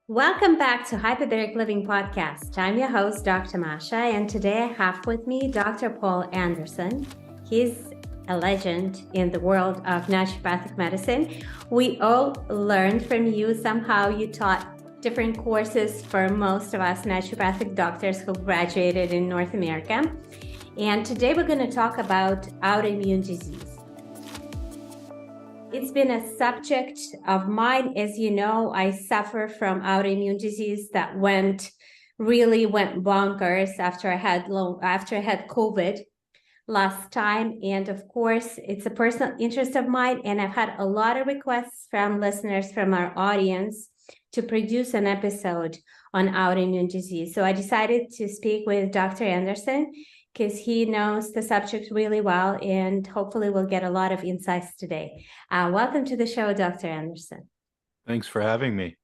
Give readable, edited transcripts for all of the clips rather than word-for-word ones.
Welcome back to Hyperbaric Living Podcast. I'm your host, Dr. Masha, and today I have with me Dr. Paul Anderson. He's a legend in the world of naturopathic medicine. We all learned from you. Somehow you taught different courses for most of us naturopathic doctors who graduated in North America. And today we're going to talk about autoimmune disease. It's been a subject of mine. As you know, I suffer from autoimmune disease that really went bonkers after I had COVID last time. And of course, it's a personal interest of mine. And I've had a lot of requests from listeners, from our audience, to produce an episode on autoimmune disease. So I decided to speak with Dr. Anderson because he knows the subject really well, and hopefully we'll get a lot of insights today. Welcome to the show, Dr. Anderson. Thanks for having me.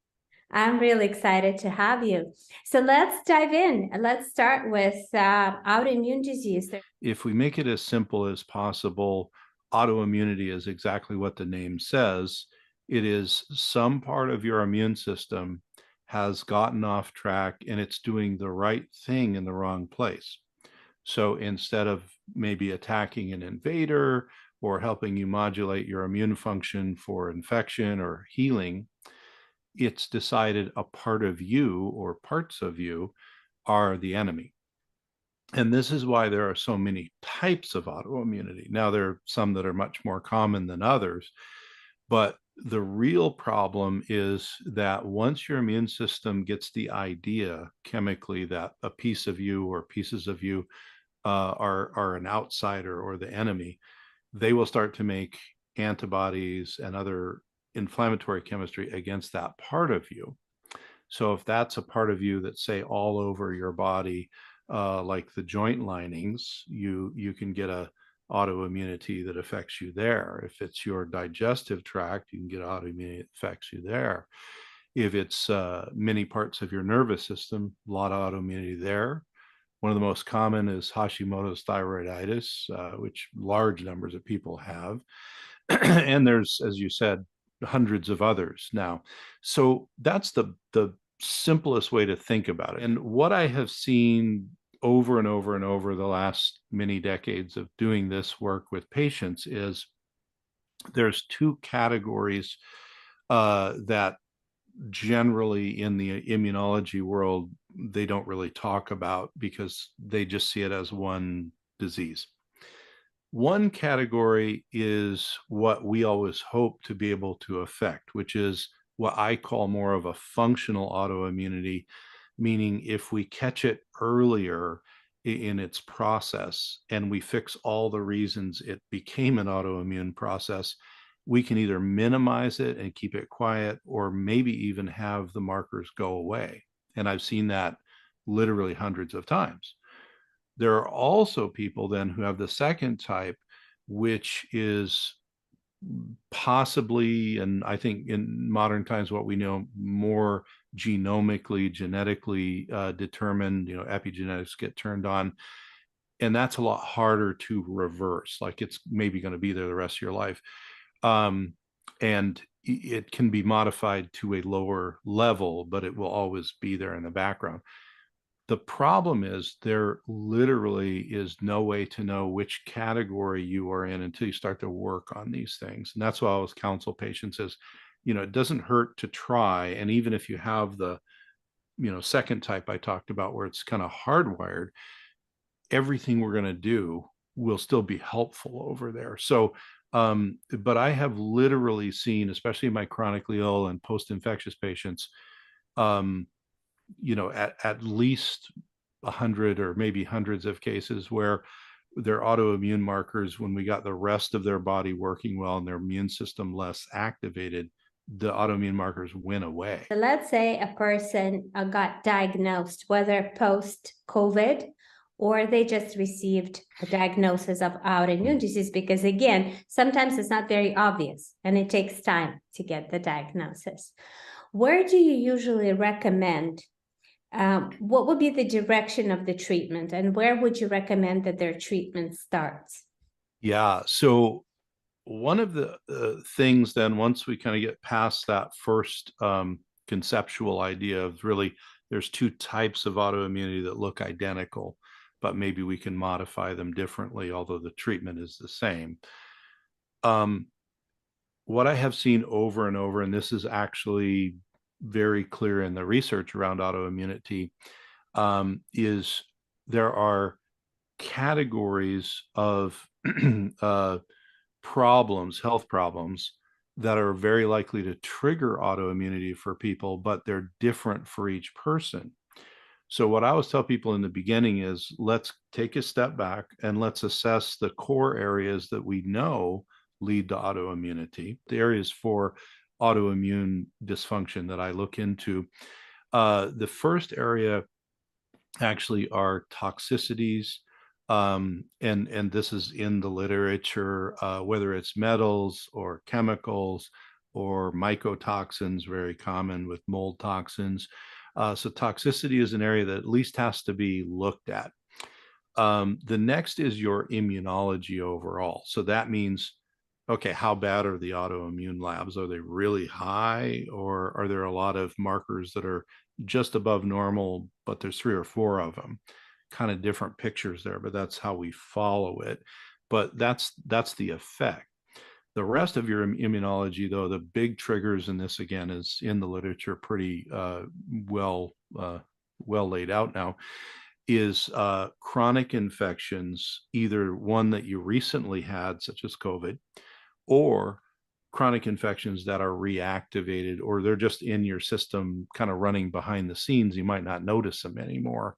I'm really excited to have you. So let's dive in. Let's start with autoimmune disease. If we make it as simple as possible, autoimmunity is exactly what the name says. It is some part of your immune system has gotten off track and it's doing the right thing in the wrong place. So instead of maybe attacking an invader or helping you modulate your immune function for infection or healing, it's decided a part of you or parts of you are the enemy. And this is why there are so many types of autoimmunity. Now, there are some that are much more common than others, but the real problem is that once your immune system gets the idea chemically that a piece of you or pieces of you are an outsider or the enemy, they will start to make antibodies and other inflammatory chemistry against that part of you. So if that's a part of you that's, say, all over your body, like the joint linings, you can get a autoimmunity that affects you there. If it's your digestive tract, you can get autoimmunity that affects you there. If it's many parts of your nervous system, a lot of autoimmunity there. One of the most common is Hashimoto's thyroiditis, which large numbers of people have. And there's, as you said, hundreds of others now. So that's the simplest way to think about it. And what I have seen over and over and over the last many decades of doing this work with patients is there's two categories that generally in the immunology world they don't really talk about because they just see it as one disease. One category is what we always hope to be able to affect, which is what I call more of a functional autoimmunity, meaning if we catch it earlier in its process and we fix all the reasons it became an autoimmune process, we can either minimize it and keep it quiet or maybe even have the markers go away. And I've seen that literally hundreds of times. There are also people then who have the second type, which is possibly, and I think in modern times, what we know more genomically, genetically determined, epigenetics get turned on. And that's a lot harder to reverse. Like it's maybe going to be there the rest of your life. And it can be modified to a lower level, but it will always be there in the background. The problem is there literally is no way to know which category you are in until you start to work on these things. And that's why I always counsel patients is, it doesn't hurt to try. And even if you have the, second type I talked about where it's kind of hardwired, everything we're going to do will still be helpful over there. So, but I have literally seen, especially in my chronically ill and post-infectious patients, at least 100 or maybe hundreds of cases where their autoimmune markers, when we got the rest of their body working well and their immune system less activated, the autoimmune markers went away. So let's say a person got diagnosed, whether post-COVID or they just received a diagnosis of autoimmune disease, because again, sometimes it's not very obvious and it takes time to get the diagnosis. Where do you usually recommend? What would be the direction of the treatment, and where would you recommend that their treatment starts? Yeah. So one of the things then, once we kind of get past that first kind conceptual idea of really there's two types of autoimmunity that look identical, but maybe we can modify them differently, although the treatment is the same. What I have seen over and over, and this is actually very clear in the research around autoimmunity, is there are categories of problems, health problems, that are very likely to trigger autoimmunity for people, but they're different for each person. So what I always tell people in the beginning is let's take a step back and let's assess the core areas that we know lead to autoimmunity, the areas for autoimmune dysfunction that I look into. The first area actually are toxicities. And this is in the literature, whether it's metals or chemicals or mycotoxins, very common with mold toxins. So toxicity is an area that at least has to be looked at. The next is your immunology overall. So that means, okay, how bad are the autoimmune labs? Are they really high, or are there a lot of markers that are just above normal, but there's 3 or 4 of them? Kind of different pictures there, but that's how we follow it. But that's the effect. The rest of your immunology, though, the big triggers, and this again is in the literature pretty well laid out now, is chronic infections, either one that you recently had, such as COVID, or chronic infections that are reactivated, or they're just in your system kind of running behind the scenes. You might not notice them anymore.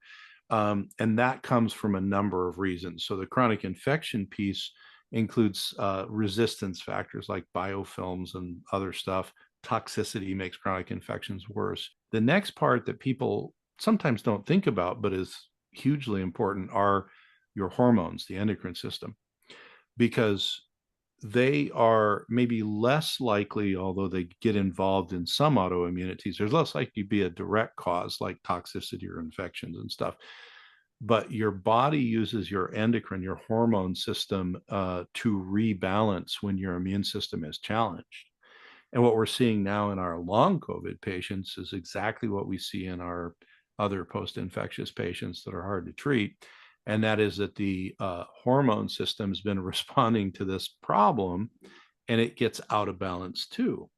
And that comes from a number of reasons. So the chronic infection piece includes resistance factors like biofilms and other stuff. Toxicity makes chronic infections worse. The next part that people sometimes don't think about, but is hugely important, are your hormones, the endocrine system, because they are maybe less likely, although they get involved in some autoimmunities, there's less likely to be a direct cause like toxicity or infections and stuff. But your body uses your endocrine, your hormone system, to rebalance when your immune system is challenged. And what we're seeing now in our long COVID patients is exactly what we see in our other post-infectious patients that are hard to treat. And that is that the hormone system has been responding to this problem, and it gets out of balance too.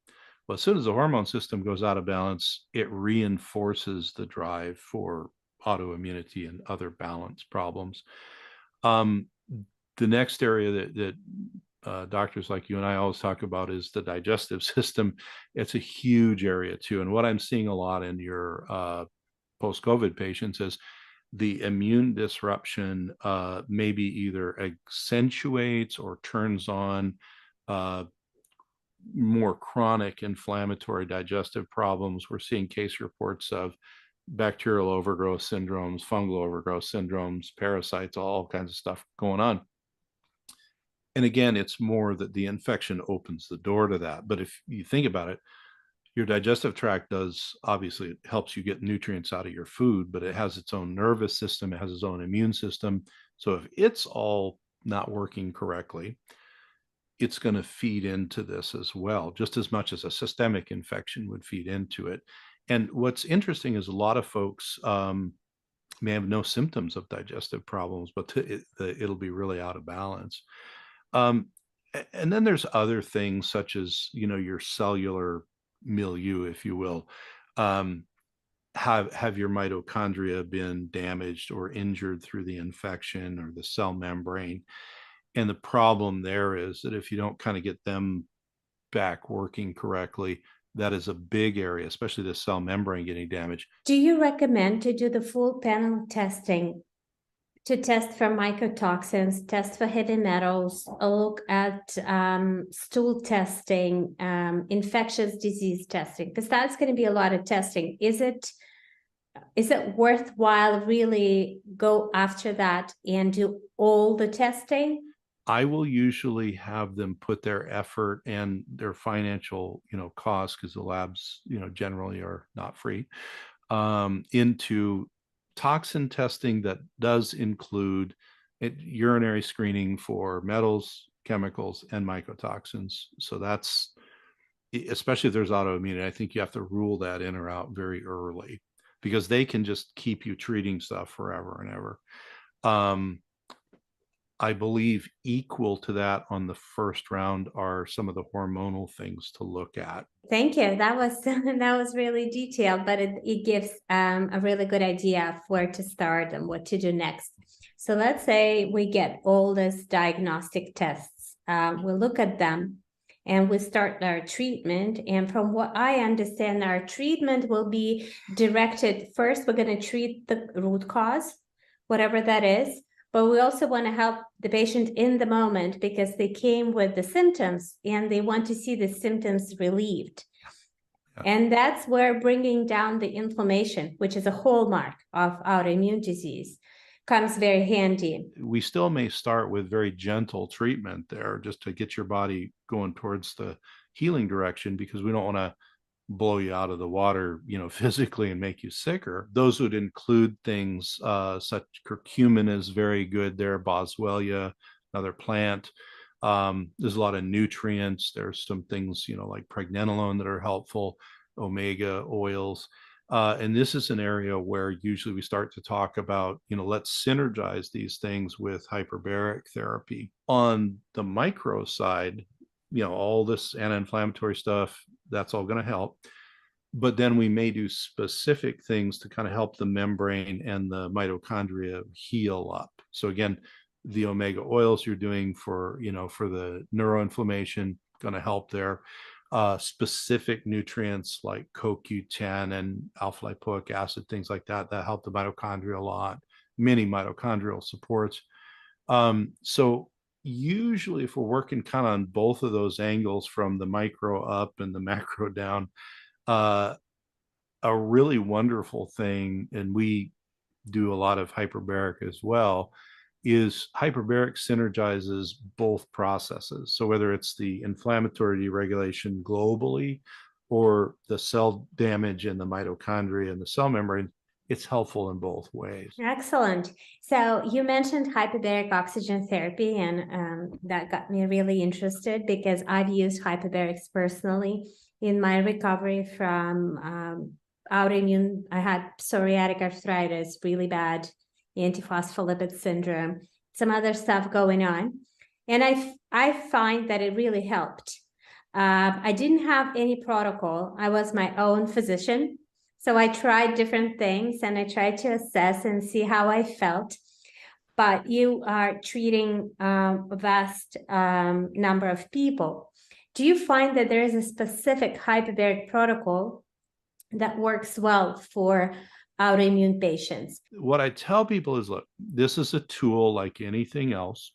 Well, as soon as the hormone system goes out of balance, it reinforces the drive for autoimmunity and other balance problems. The next area that doctors like you and I always talk about is the digestive system. It's a huge area too. And what I'm seeing a lot in your post-COVID patients is the immune disruption maybe either accentuates or turns on more chronic inflammatory digestive problems. We're seeing case reports of bacterial overgrowth syndromes, fungal overgrowth syndromes, parasites, all kinds of stuff going on. And again, it's more that the infection opens the door to that. But if you think about it, your digestive tract does, obviously, it helps you get nutrients out of your food, but it has its own nervous system, it has its own immune system. So if it's all not working correctly, it's going to feed into this as well, just as much as a systemic infection would feed into it. And what's interesting is a lot of folks may have no symptoms of digestive problems, but it'll be really out of balance. And then there's other things such as, your cellular milieu, if you will. Have your mitochondria been damaged or injured through the infection or the cell membrane? And the problem there is that if you don't kind of get them back working correctly, that is a big area, especially the cell membrane getting damaged. Do you recommend to do the full panel testing, to test for mycotoxins, test for heavy metals, look at stool testing, infectious disease testing? Because that's going to be a lot of testing. Is it worthwhile really go after that and do all the testing? I will usually have them put their effort and their financial, costs, because the labs, generally are not free, into toxin testing that does include urinary screening for metals, chemicals, and mycotoxins. So that's especially if there's autoimmune, I think you have to rule that in or out very early, because they can just keep you treating stuff forever and ever. I believe equal to that on the first round are some of the hormonal things to look at. Thank you. That was that was really detailed, but it gives a really good idea of where to start and what to do next. So let's say we get all these diagnostic tests. We look at them and we start our treatment. And from what I understand, our treatment will be directed. First, we're going to treat the root cause, whatever that is. But we also want to help the patient in the moment because they came with the symptoms and they want to see the symptoms relieved. Yeah. And that's where bringing down the inflammation, which is a hallmark of autoimmune disease, comes very handy. We still may start with very gentle treatment there just to get your body going towards the healing direction, because we don't want to blow you out of the water, physically and make you sicker. Those would include things such curcumin is very good there, boswellia, another plant. There's a lot of nutrients. There's some things, like pregnenolone that are helpful, omega oils. And this is an area where usually we start to talk about, let's synergize these things with hyperbaric therapy. On the micro side, all this anti-inflammatory stuff, that's all going to help. But then we may do specific things to kind of help the membrane and the mitochondria heal up. So again, the omega oils you're doing for the neuroinflammation, going to help there. Specific nutrients like CoQ10 and alpha lipoic acid, things like that help the mitochondria a lot. Many mitochondrial supports. So usually if we're working kind of on both of those angles, from the micro up and the macro down, a really wonderful thing, and we do a lot of hyperbaric as well, is hyperbaric synergizes both processes. So whether it's the inflammatory deregulation globally or the cell damage in the mitochondria and the cell membrane, it's helpful in both ways. Excellent. So you mentioned hyperbaric oxygen therapy, and that got me really interested because I've used hyperbarics personally in my recovery from autoimmune. I had psoriatic arthritis, really bad antiphospholipid syndrome, some other stuff going on. And I find that it really helped. I didn't have any protocol. I was my own physician. So I tried different things and I tried to assess and see how I felt. But you are treating a vast number of people. Do you find that there is a specific hyperbaric protocol that works well for autoimmune patients? What I tell people is, look, this is a tool like anything else.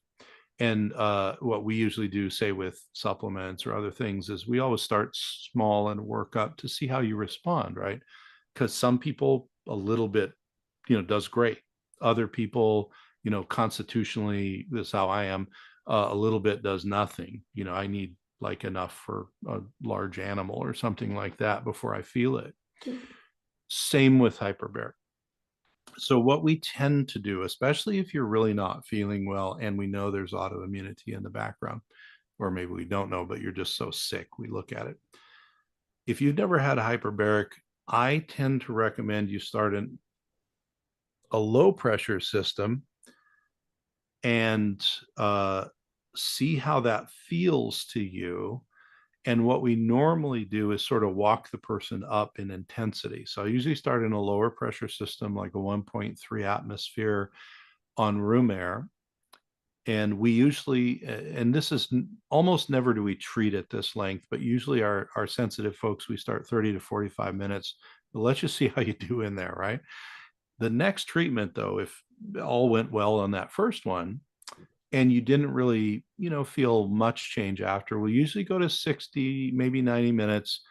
And what we usually do, say with supplements or other things, is we always start small and work up to see how you respond, right? Because some people, a little bit, does great. Other people, constitutionally, this is how I am, a little bit does nothing. I need like enough for a large animal or something like that before I feel it. Same with hyperbaric. So what we tend to do, especially if you're really not feeling well and we know there's autoimmunity in the background, or maybe we don't know, but you're just so sick, we look at it. If you've never had a hyperbaric, I tend to recommend you start in a low pressure system and see how that feels to you. And what we normally do is sort of walk the person up in intensity. So I usually start in a lower pressure system, like a 1.3 atmosphere on room air. And we usually, and this is almost never do we treat at this length, but usually our sensitive folks, we start 30 to 45 minutes. But let's just see how you do in there, right? The next treatment, though, if all went well on that first one, and you didn't really, feel much change after, we'll usually go to 60, maybe 90 minutes.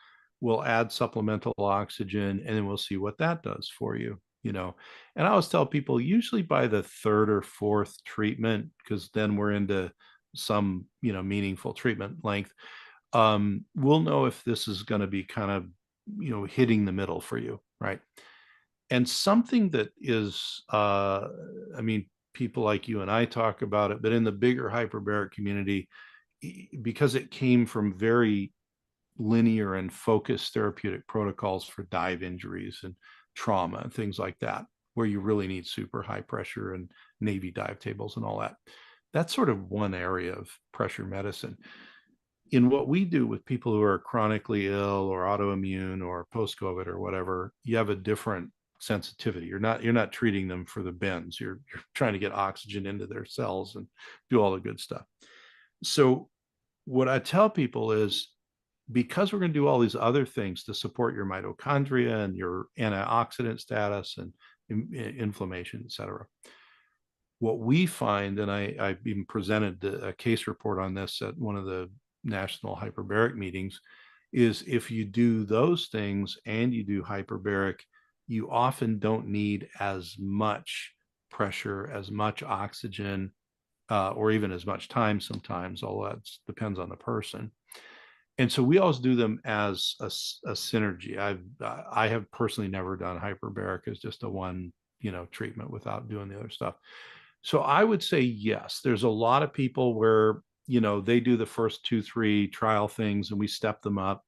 We'll add supplemental oxygen, and then we'll see what that does for you, And I always tell people, usually by the third or fourth treatment, because then we're into some, meaningful treatment length, we'll know if this is going to be kind of, hitting the middle for you, right? And something that is, people like you and I talk about it, but in the bigger hyperbaric community, because it came from very, linear and focused therapeutic protocols for dive injuries and trauma and things like that, where you really need super high pressure and Navy dive tables and all that. That's sort of one area of pressure medicine. In what we do with people who are chronically ill or autoimmune or post-COVID or whatever, you have a different sensitivity. You're not treating them for the bends. You're trying to get oxygen into their cells and do all the good stuff. So what I tell people is, because we're going to do all these other things to support your mitochondria and your antioxidant status and inflammation, et cetera, what we find, and I've even presented a case report on this at one of the national hyperbaric meetings, is if you do those things and you do hyperbaric, you often don't need as much pressure, as much oxygen, or even as much time sometimes, although that depends on the person. And so we always do them as a synergy. I have personally never done hyperbaric as just a one, treatment without doing the other stuff. So I would say yes. There's a lot of people where they do the first 2-3 trial things and we step them up,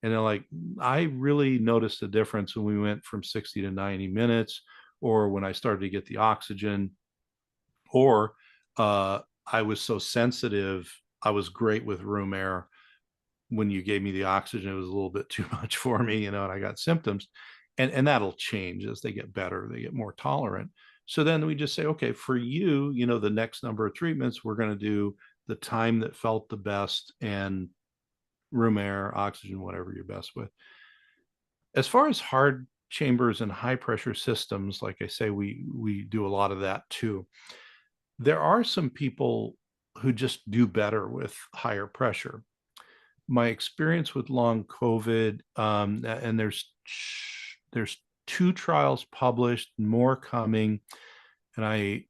and they're like, I really noticed a difference when we went from 60 to 90 minutes, or when I started to get the oxygen, or I was so sensitive. I was great with room air. When you gave me the oxygen, it was a little bit too much for me, and I got symptoms. And that'll change as they get better, they get more tolerant. So then we just say, okay, for you, the next number of treatments, we're going to do the time that felt the best, and room air, oxygen, whatever you're best with. As far as hard chambers and high pressure systems, like I say, we do a lot of that too. There are some people who just do better with higher pressure. My experience with long COVID, and there's 2 trials published, more coming, and I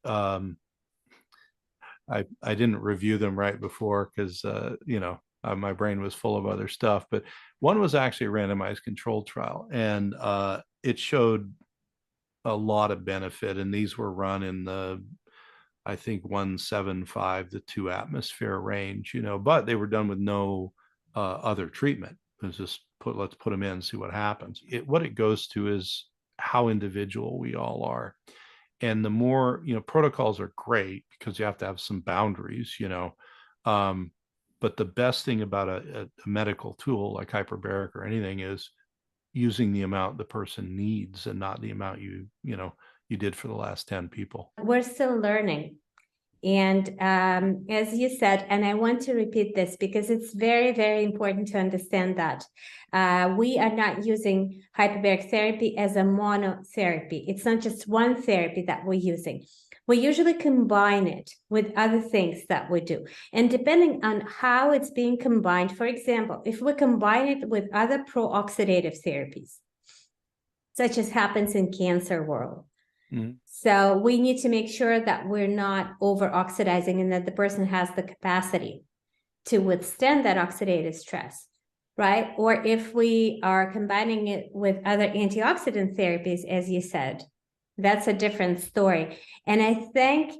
didn't review them right before because my brain was full of other stuff. But one was actually a randomized controlled trial, and it showed a lot of benefit. And these were run in the, I think, 175 to 2 atmosphere range, but they were done with no other treatment. It was just let's put them in and see what happens. What it goes to is how individual we all are. And the more, protocols are great because you have to have some boundaries, but the best thing about a medical tool like hyperbaric or anything is using the amount the person needs and not the amount you did for the last 10 people. We're still learning. And as you said, and I want to repeat this because it's very, very important to understand that we are not using hyperbaric therapy as a monotherapy. It's not just one therapy that we're using. We usually combine it with other things that we do. And depending on how it's being combined, for example, if we combine it with other pro-oxidative therapies, such as happens in cancer world, so we need to make sure that we're not over-oxidizing and that the person has the capacity to withstand that oxidative stress, right? Or if we are combining it with other antioxidant therapies, as you said, that's a different story. And I think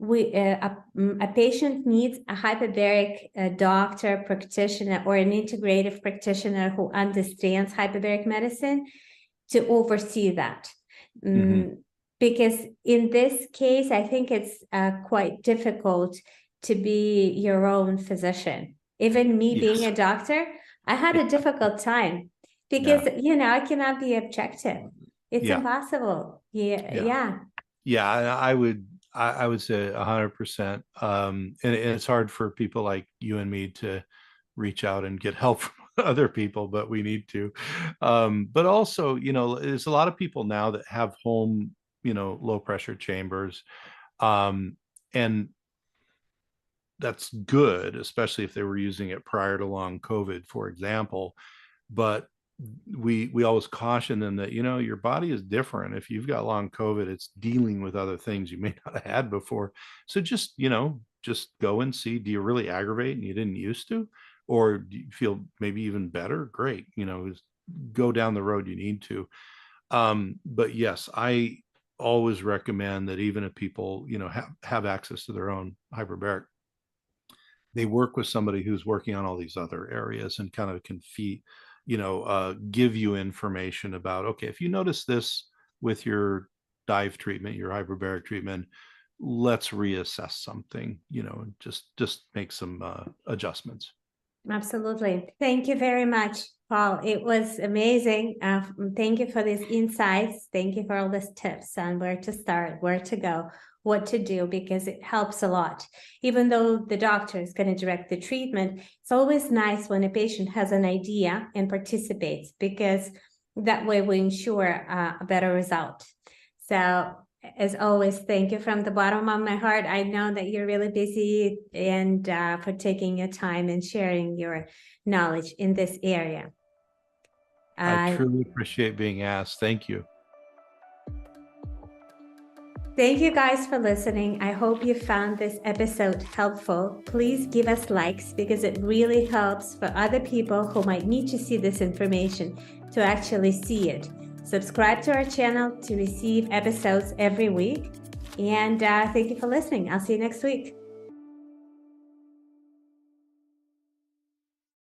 a patient needs a hyperbaric doctor, practitioner, or an integrative practitioner who understands hyperbaric medicine to oversee that. Because in this case, I think it's quite difficult to be your own physician. Even me being a doctor, I had a difficult time because, I cannot be objective. It's impossible. Yeah. I would say 100%. And it's hard for people like you and me to reach out and get help from other people, but we need to. But also, there's a lot of people now that have home, low pressure chambers. And that's good, especially if they were using it prior to long COVID, for example. But we always caution them that, your body is different. If you've got long COVID, it's dealing with other things you may not have had before. So just go and see, do you really aggravate and you didn't used to? Or do you feel maybe even better? Great. Go down the road you need to. But yes, I always recommend that even if people, have access to their own hyperbaric, they work with somebody who's working on all these other areas and kind of can give you information about, okay, if you notice this with your dive treatment, your hyperbaric treatment, let's reassess something, and just make some adjustments. Absolutely. Thank you very much, Paul. It was amazing. Thank you for these insights. Thank you for all these tips on where to start, where to go, what to do, because it helps a lot. Even though the doctor is going to direct the treatment, it's always nice when a patient has an idea and participates, because that way we ensure a better result. So as always, thank you from the bottom of my heart. I know that you're really busy, and for taking your time and sharing your knowledge in this area. I truly appreciate being asked. Thank you. Thank you guys for listening. I hope you found this episode helpful. Please give us likes, because it really helps for other people who might need to see this information to actually see it. Subscribe to our channel to receive episodes every week. And thank you for listening. I'll see you next week.